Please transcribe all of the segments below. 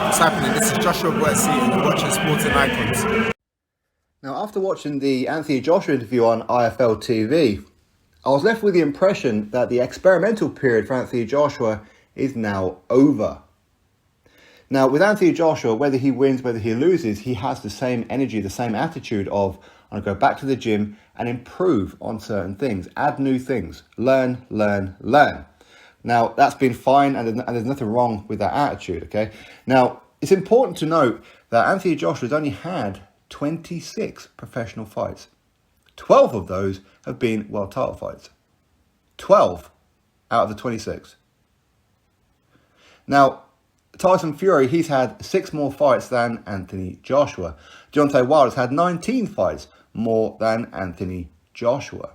What's happening? This is Joshua Boetsi and you're watching Sporting Icons. Now, after watching the Anthony Joshua interview on IFL TV, I was left with the impression that the experimental period for Anthony Joshua is now over. Now, with Anthony Joshua, whether he wins, whether he loses, he has the same energy, the same attitude of, I'm going to go back to the gym and improve on certain things, add new things, learn. Now, that's been fine and there's nothing wrong with that attitude, okay? Now, it's important to note that Anthony Joshua has only had 26 professional fights. 12 of those have been world title fights. 12 out of the 26. Now, Tyson Fury, he's had 6 more fights than Anthony Joshua. Deontay Wilder's had 19 fights more than Anthony Joshua.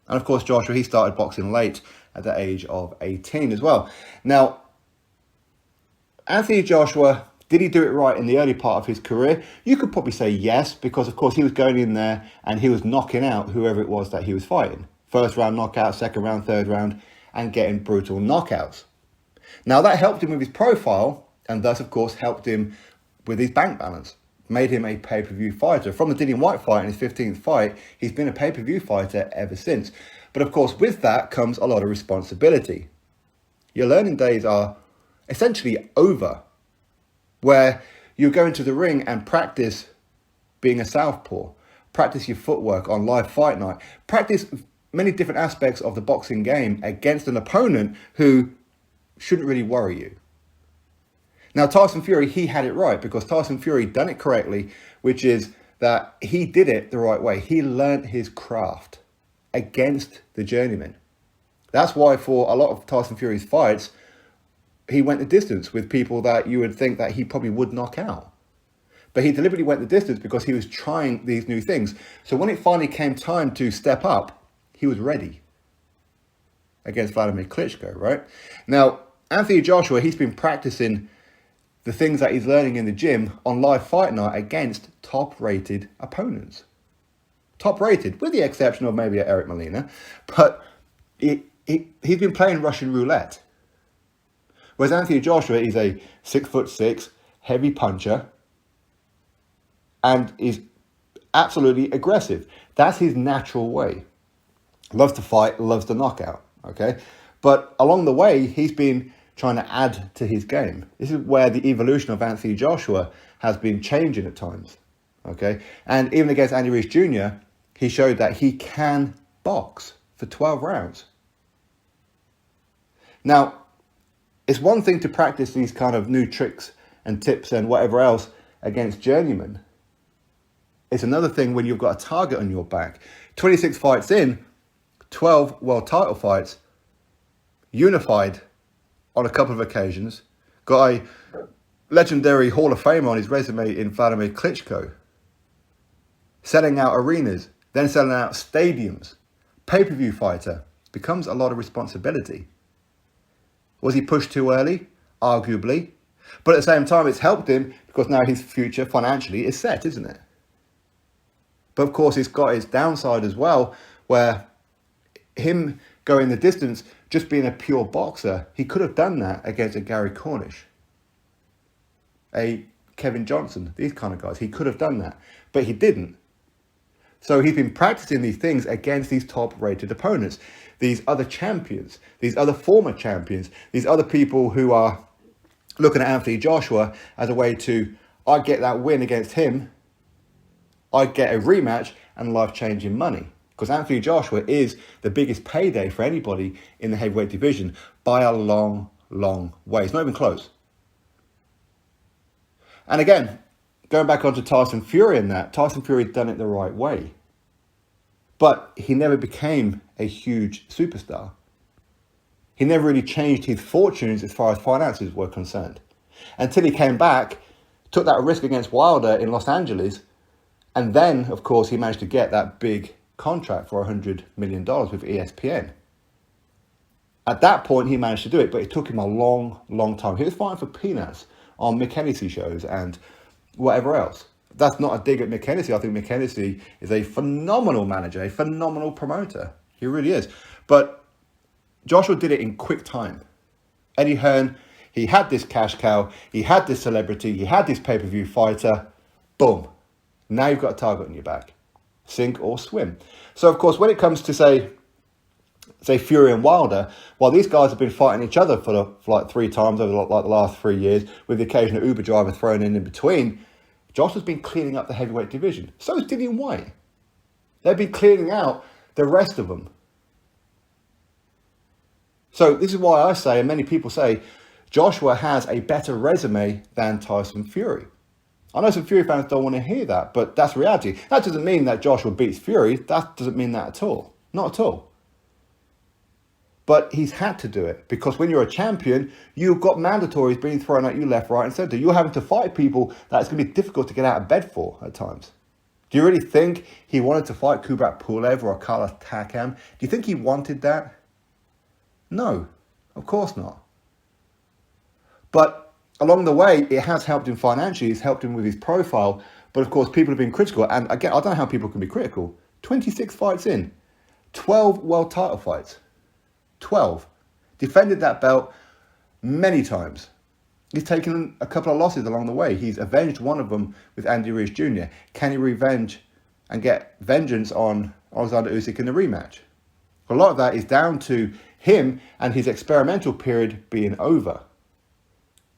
And of course, Joshua, he started boxing late at the age of 18 as well. Now, Anthony Joshua, did he do it right in the early part of his career? You could probably say yes, because of course he was going in there and he was knocking out whoever it was that he was fighting. First round knockout, second round, third round, and getting brutal knockouts. Now that helped him with his profile, and thus of course helped him with his bank balance. Made him a pay-per-view fighter. From the Dillian Whyte fight in his 15th fight, he's been a pay-per-view fighter ever since. But of course, with that comes a lot of responsibility. Your learning days are essentially over, where you go into the ring and practice being a southpaw, practice your footwork on live fight night, practice many different aspects of the boxing game against an opponent who shouldn't really worry you. Now, Tyson Fury, he had it right, because Tyson Fury done it correctly, which is that he did it the right way. He learnt his craft against the journeyman. That's why for a lot of Tyson Fury's fights, he went the distance with people that you would think that he probably would knock out. But he deliberately went the distance because he was trying these new things. So when it finally came time to step up, he was ready against Vladimir Klitschko, right? Now, Anthony Joshua, he's been practicing the things that he's learning in the gym on live fight night against top-rated opponents. Top-rated, with the exception of maybe Eric Molina, but he's been playing Russian roulette. Whereas Anthony Joshua is a 6'6", heavy puncher, and is absolutely aggressive. That's his natural way. Loves to fight, loves to knock out, okay? But along the way, he's been trying to add to his game. This is where the evolution of Anthony Joshua has been changing at times, okay? And even against Andy Ruiz Jr., he showed that he can box for 12 rounds. Now, it's one thing to practice these kind of new tricks and tips and whatever else against journeymen. It's another thing when you've got a target on your back. 26 fights in, 12 world title fights, unified on a couple of occasions, got a legendary Hall of Famer on his resume in Vladimir Klitschko, selling out arenas, then selling out stadiums, pay-per-view fighter, becomes a lot of responsibility. Was he pushed too early? Arguably. But at the same time, it's helped him because now his future financially is set, isn't it? But of course, it's got its downside as well, where him going the distance, just being a pure boxer, he could have done that against a Gary Cornish, a Kevin Johnson, these kind of guys. He could have done that, but he didn't. So he's been practicing these things against these top-rated opponents, these other champions, these other former champions, these other people who are looking at Anthony Joshua as a way to, I get that win against him, I get a rematch and life-changing money. Because Anthony Joshua is the biggest payday for anybody in the heavyweight division by a long, long way. It's not even close. And again, going back onto Tyson Fury and that, Tyson Fury done it the right way. But he never became a huge superstar. He never really changed his fortunes as far as finances were concerned. Until he came back, took that risk against Wilder in Los Angeles, and then, of course, he managed to get that big contract for $100 million with ESPN. At that point, he managed to do it, but it took him a long, long time. He was fighting for peanuts on Mick Hennessy shows and whatever else. That's not a dig at Mick Hennessy. I think Mick Hennessy is a phenomenal manager, a phenomenal promoter. He really is. But Joshua did it in quick time. Eddie Hearn, He had this cash cow. He had this celebrity. He had this pay-per-view fighter. Boom. Now you've got a target on your back. Sink or swim. So, of course, when it comes to, say Fury and Wilder, while these guys have been fighting each other for like 3 times over like the last 3 years, with the occasional Uber driver thrown in between, Josh has been cleaning up the heavyweight division. So is Dillian White. They've been cleaning out the rest of them. So this is why I say, and many people say, Joshua has a better resume than Tyson Fury. I know some Fury fans don't want to hear that, but that's reality. That doesn't mean that Joshua beats Fury. That doesn't mean that at all. Not at all. But he's had to do it because when you're a champion, you've got mandatories being thrown at you left, right and centre. You're having to fight people that it's going to be difficult to get out of bed for at times. Do you really think he wanted to fight Kubrat Pulev or Carlos Takam? Do you think he wanted that? No, of course not. But along the way, it has helped him financially. It's helped him with his profile. But of course, people have been critical. And again, I don't know how people can be critical. 26 fights in. 12 world title fights. 12. Defended that belt many times. He's taken a couple of losses along the way. He's avenged one of them with Andy Ruiz Jr. Can he revenge and get vengeance on Alexander Usyk in the rematch? A lot of that is down to him and his experimental period being over.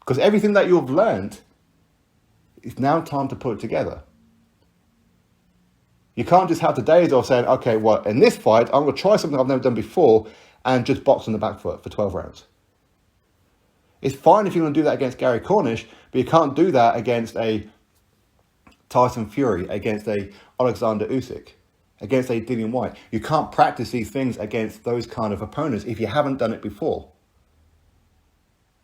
Because everything that you've learned, it's now time to put it together. You can't just have the days of saying, okay, well, in this fight, I'm going to try something I've never done before and just box on the back foot for 12 rounds. It's fine if you're going to do that against Gary Cornish, but you can't do that against a Tyson Fury, against a Alexander Usyk, against a Dillian White. You can't practice these things against those kind of opponents if you haven't done it before.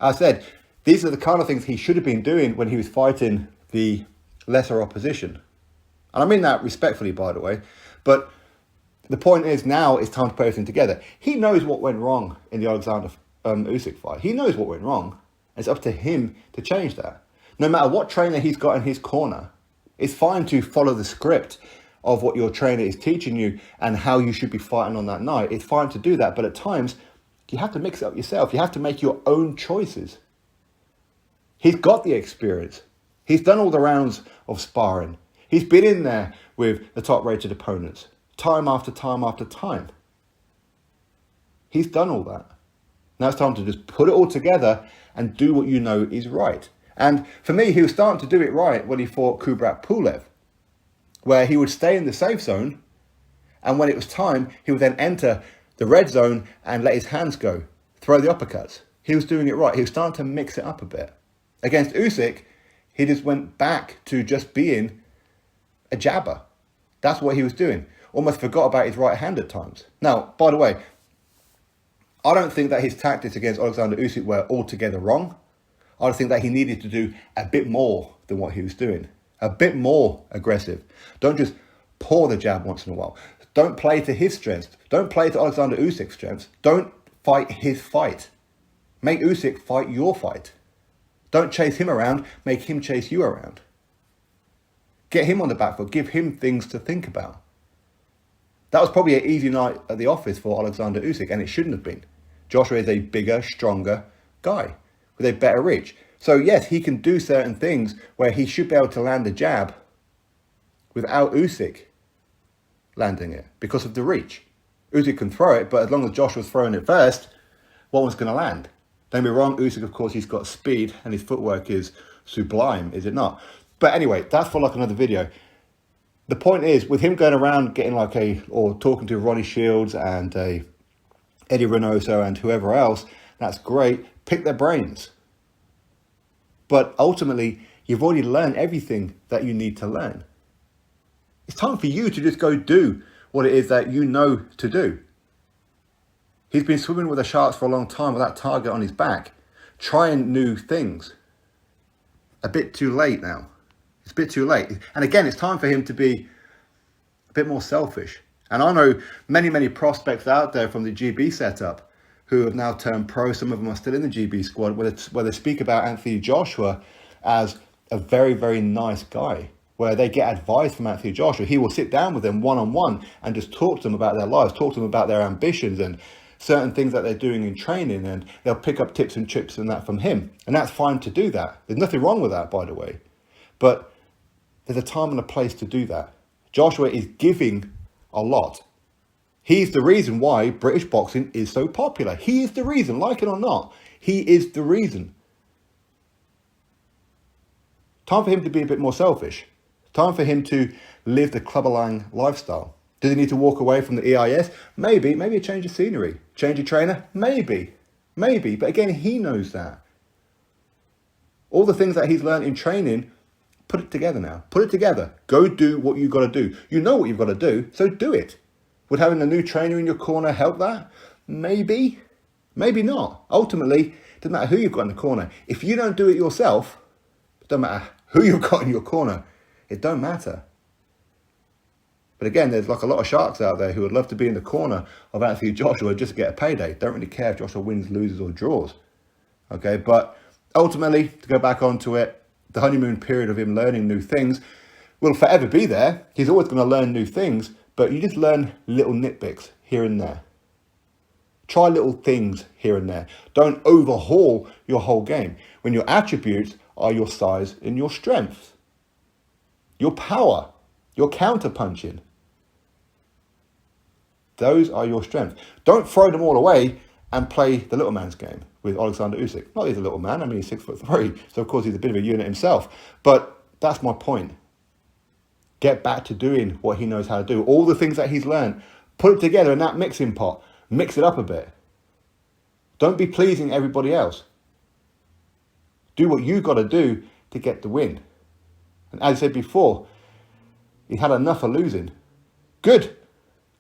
As I said, these are the kind of things he should have been doing when he was fighting the lesser opposition. And I mean that respectfully, by the way. But the point is now it's time to put everything together. He knows what went wrong in the Alexander Usyk fight. He knows what went wrong. It's up to him to change that. No matter what trainer he's got in his corner, it's fine to follow the script of what your trainer is teaching you and how you should be fighting on that night. It's fine to do that. But at times, you have to mix it up yourself. You have to make your own choices. He's got the experience. He's done all the rounds of sparring. He's been in there with the top-rated opponents, time after time after time. He's done all that. Now it's time to just put it all together and do what you know is right. And for me, he was starting to do it right when he fought Kubrat Pulev, where he would stay in the safe zone, and when it was time, he would then enter the red zone and let his hands go, throw the uppercuts. He was doing it right. He was starting to mix it up a bit. Against Usyk, he just went back to just being a jabber. That's what he was doing. Almost forgot about his right hand at times. Now, by the way, I don't think that his tactics against Alexander Usyk were altogether wrong. I think that he needed to do a bit more than what he was doing. A bit more aggressive. Don't just pour the jab once in a while. Don't play to his strengths. Don't play to Alexander Usyk's strengths. Don't fight his fight. Make Usyk fight your fight. Don't chase him around, make him chase you around. Get him on the back foot, give him things to think about. That was probably an easy night at the office for Alexander Usyk, and it shouldn't have been. Joshua is a bigger, stronger guy with a better reach. So yes, he can do certain things where he should be able to land a jab without Usyk landing it because of the reach. Usyk can throw it, but as long as Joshua's throwing it first, what one's going to land? Don't be wrong, Usyk, of course, he's got speed and his footwork is sublime, is it not? But anyway, that's for like another video. The point is, with him going around getting or talking to Ronnie Shields and Eddie Reynoso and whoever else, that's great. Pick their brains. But ultimately, you've already learned everything that you need to learn. It's time for you to just go do what it is that you know to do. He's been swimming with the sharks for a long time with that target on his back, trying new things. A bit too late now. It's a bit too late. And again, it's time for him to be a bit more selfish. And I know many, many prospects out there from the GB setup who have now turned pro. Some of them are still in the GB squad, where they speak about Anthony Joshua as a very, very nice guy, where they get advice from Anthony Joshua. He will sit down with them one-on-one and just talk to them about their lives, talk to them about their ambitions and certain things that they're doing in training, and they'll pick up tips and tricks and that from him. And that's fine to do that. There's nothing wrong with that, by the way. But there's a time and a place to do that. Joshua is giving a lot. He's the reason why British boxing is so popular. He is the reason, like it or not. He is the reason. Time for him to be a bit more selfish. Time for him to live the club-a-lang lifestyle. Does he need to walk away from the EIS? Maybe a change of scenery. Change of trainer? Maybe. But again, he knows that. All the things that he's learned in training, put it together now. Put it together. Go do what you've got to do. You know what you've got to do, so do it. Would having a new trainer in your corner help that? Maybe. Maybe not. Ultimately, it doesn't matter who you've got in the corner. If you don't do it yourself, it doesn't matter who you've got in your corner. It don't matter. But again, there's like a lot of sharks out there who would love to be in the corner of Anthony Joshua just to get a payday. Don't really care if Joshua wins, loses, or draws. Okay, but ultimately, to go back onto it, the honeymoon period of him learning new things will forever be there. He's always going to learn new things, but you just learn little nitpicks here and there. Try little things here and there. Don't overhaul your whole game when your attributes are your size and your strength, your power, your counter-punching. Those are your strengths. Don't throw them all away and play the little man's game with Alexander Usyk. Not he's a little man, I mean he's 6'3", so of course he's a bit of a unit himself. But that's my point. Get back to doing what he knows how to do. All the things that he's learned, put it together in that mixing pot. Mix it up a bit. Don't be pleasing everybody else. Do what you've got to do to get the win. And as I said before, he's had enough of losing. Good.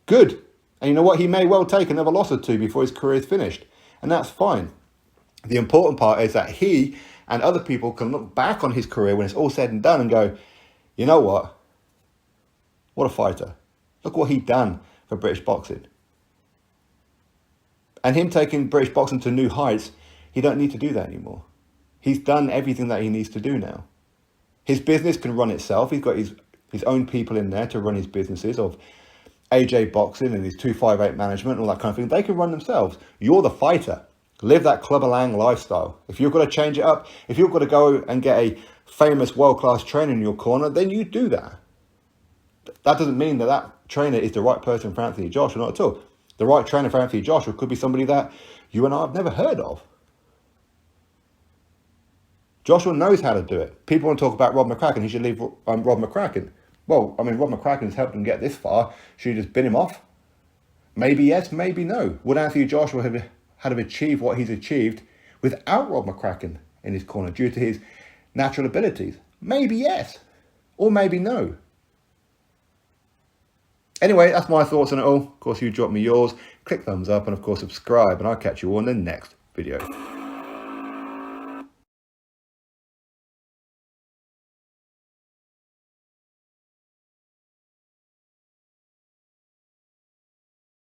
And you know what? He may well take another loss or two before his career is finished. And that's fine. The important part is that he and other people can look back on his career when it's all said and done and go, you know what? What a fighter. Look what he'd done for British boxing. And him taking British boxing to new heights, he don't need to do that anymore. He's done everything that he needs to do now. His business can run itself. He's got his own people in there to run his businesses of AJ Boxing and his 258 management and all that kind of thing. They can run themselves. You're the fighter. Live that club-a-lang lifestyle. If you've got to change it up, if you've got to go and get a famous world-class trainer in your corner, then you do that. That doesn't mean that that trainer is the right person for Anthony Joshua, not at all. The right trainer for Anthony Joshua could be somebody that you and I have never heard of. Joshua knows how to do it. People want to talk about Rob McCracken. He should leave Rob McCracken. Well, I mean, Rob McCracken has helped him get this far. Should he just bin him off? Maybe yes, maybe no. Would Anthony Joshua have achieved what he's achieved without Rob McCracken in his corner due to his natural abilities? Maybe yes, or maybe no. Anyway, that's my thoughts on it all. Of course, you drop me yours. Click thumbs up and, of course, subscribe. And I'll catch you all in the next video.